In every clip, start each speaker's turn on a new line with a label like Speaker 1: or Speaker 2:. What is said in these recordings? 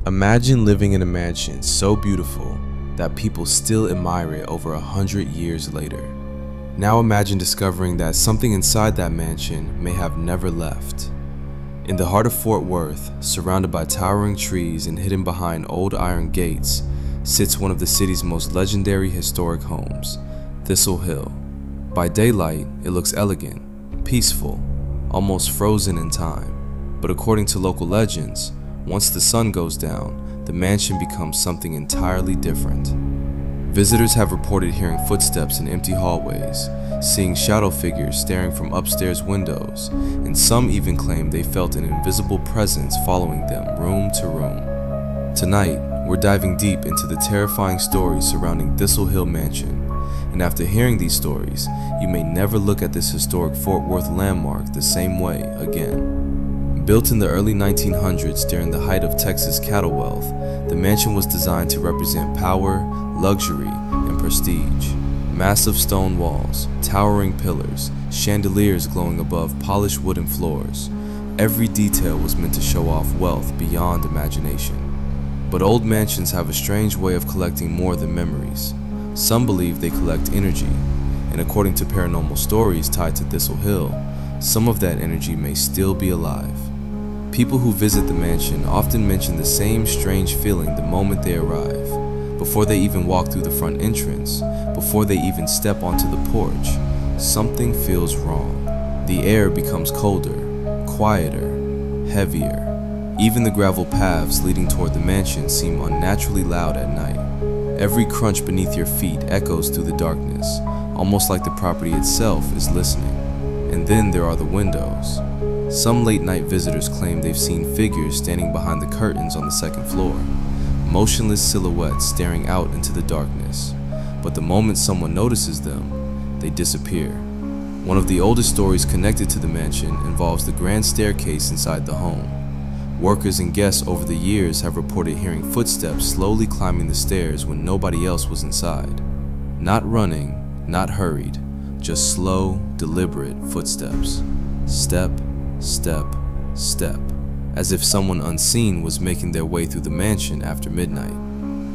Speaker 1: Imagine living in a mansion so beautiful that people still admire it over 100 years later. Now imagine discovering that something inside that mansion may have never left. In the heart of Fort Worth, surrounded by towering trees and hidden behind old iron gates, sits one of the city's most legendary historic homes, Thistle Hill. By daylight, it looks elegant, peaceful, almost frozen in time. But according to local legends, once the sun goes down, the mansion becomes something entirely different. Visitors have reported hearing footsteps in empty hallways, seeing shadow figures staring from upstairs windows, and some even claim they felt an invisible presence following them room to room. Tonight, we're diving deep into the terrifying stories surrounding Thistle Hill Mansion, and after hearing these stories, you may never look at this historic Fort Worth landmark the same way again. Built in the early 1900s during the height of Texas cattle wealth, the mansion was designed to represent power, luxury, and prestige. Massive stone walls, towering pillars, chandeliers glowing above polished wooden floors. Every detail was meant to show off wealth beyond imagination. But old mansions have a strange way of collecting more than memories. Some believe they collect energy, and according to paranormal stories tied to Thistle Hill, some of that energy may still be alive. People who visit the mansion often mention the same strange feeling the moment they arrive. Before they even walk through the front entrance, before they even step onto the porch, something feels wrong. The air becomes colder, quieter, heavier. Even the gravel paths leading toward the mansion seem unnaturally loud at night. Every crunch beneath your feet echoes through the darkness, almost like the property itself is listening. And then there are the windows. Some late-night visitors claim they've seen figures standing behind the curtains on the second floor, motionless silhouettes staring out into the darkness. But the moment someone notices them, they disappear. One of the oldest stories connected to the mansion involves the grand staircase inside the home. Workers and guests over the years have reported hearing footsteps slowly climbing the stairs when nobody else was inside. Not running, not hurried, just slow, deliberate footsteps. Step, step, step, as if someone unseen was making their way through the mansion after midnight.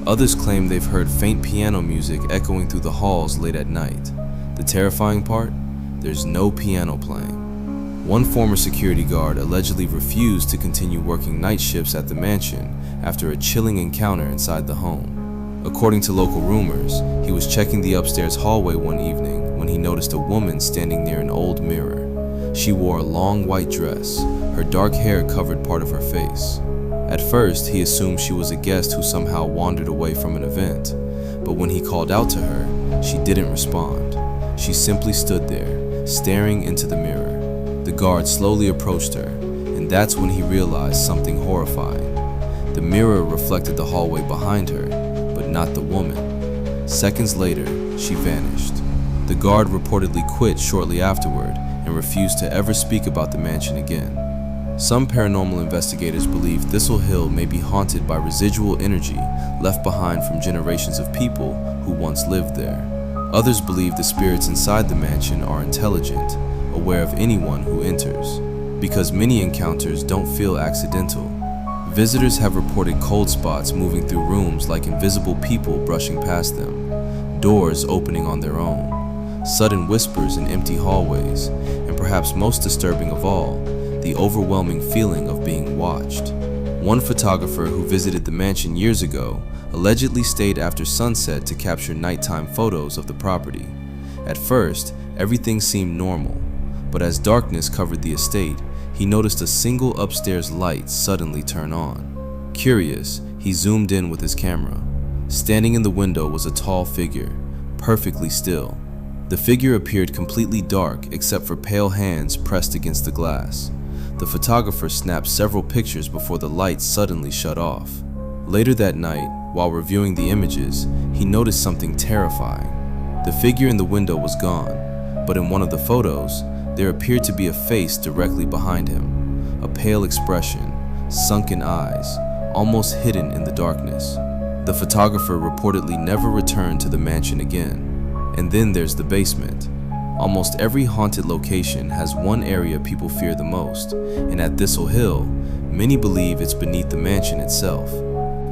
Speaker 1: Others claim they've heard faint piano music echoing through the halls late at night. The terrifying part? There's no piano playing. One former security guard allegedly refused to continue working night shifts at the mansion after a chilling encounter inside the home. According to local rumors, he was checking the upstairs hallway one evening when he noticed a woman standing near an old mirror. She wore a long white dress. Her dark hair covered part of her face. At first, he assumed she was a guest who somehow wandered away from an event, but when he called out to her, she didn't respond. She simply stood there, staring into the mirror. The guard slowly approached her, and that's when he realized something horrifying. The mirror reflected the hallway behind her, but not the woman. Seconds later, she vanished. The guard reportedly quit shortly afterward and refused to ever speak about the mansion again. Some paranormal investigators believe Thistle Hill may be haunted by residual energy left behind from generations of people who once lived there. Others believe the spirits inside the mansion are intelligent, aware of anyone who enters, because many encounters don't feel accidental. Visitors have reported cold spots moving through rooms like invisible people brushing past them, doors opening on their own, sudden whispers in empty hallways, and perhaps most disturbing of all, the overwhelming feeling of being watched. One photographer who visited the mansion years ago allegedly stayed after sunset to capture nighttime photos of the property. At first, everything seemed normal, but as darkness covered the estate, he noticed a single upstairs light suddenly turn on. Curious, he zoomed in with his camera. Standing in the window was a tall figure, perfectly still. The figure appeared completely dark except for pale hands pressed against the glass. The photographer snapped several pictures before the light suddenly shut off. Later that night, while reviewing the images, he noticed something terrifying. The figure in the window was gone, but in one of the photos, there appeared to be a face directly behind him. A pale expression, sunken eyes, almost hidden in the darkness. The photographer reportedly never returned to the mansion again. And then there's the basement. Almost every haunted location has one area people fear the most, and at Thistle Hill, many believe it's beneath the mansion itself.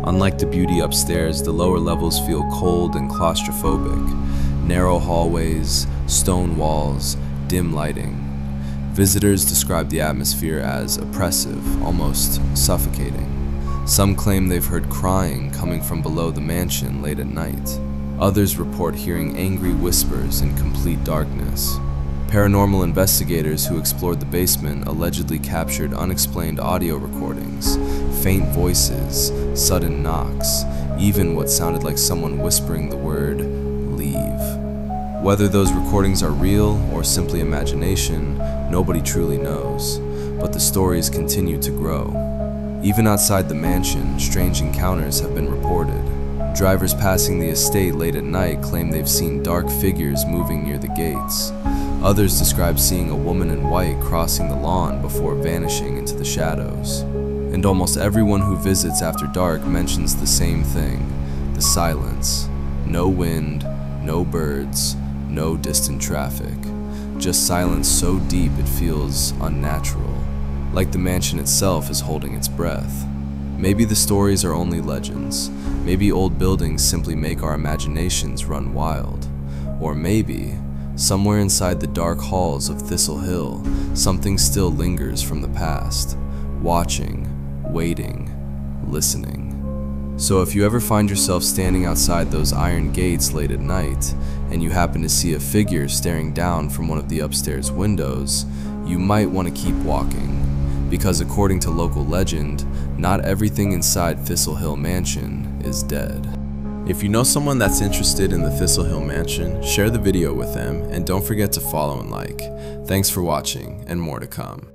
Speaker 1: Unlike the beauty upstairs, the lower levels feel cold and claustrophobic. Narrow hallways, stone walls, dim lighting. Visitors describe the atmosphere as oppressive, almost suffocating. Some claim they've heard crying coming from below the mansion late at night. Others report hearing angry whispers in complete darkness. Paranormal investigators who explored the basement allegedly captured unexplained audio recordings, faint voices, sudden knocks, even what sounded like someone whispering the word, "leave." Whether those recordings are real or simply imagination, nobody truly knows, but the stories continue to grow. Even outside the mansion, strange encounters have been reported. Drivers passing the estate late at night claim they've seen dark figures moving near the gates. Others describe seeing a woman in white crossing the lawn before vanishing into the shadows. And almost everyone who visits after dark mentions the same thing: the silence. No wind, no birds, no distant traffic. Just silence so deep it feels unnatural, like the mansion itself is holding its breath. Maybe the stories are only legends. Maybe old buildings simply make our imaginations run wild. Or maybe, somewhere inside the dark halls of Thistle Hill, something still lingers from the past, watching, waiting, listening. So if you ever find yourself standing outside those iron gates late at night, and you happen to see a figure staring down from one of the upstairs windows, you might want to keep walking. Because according to local legend, not everything inside Thistle Hill Mansion is dead. If you know someone that's interested in the Thistle Hill Mansion, share the video with them, and don't forget to follow and like. Thanks for watching, and more to come.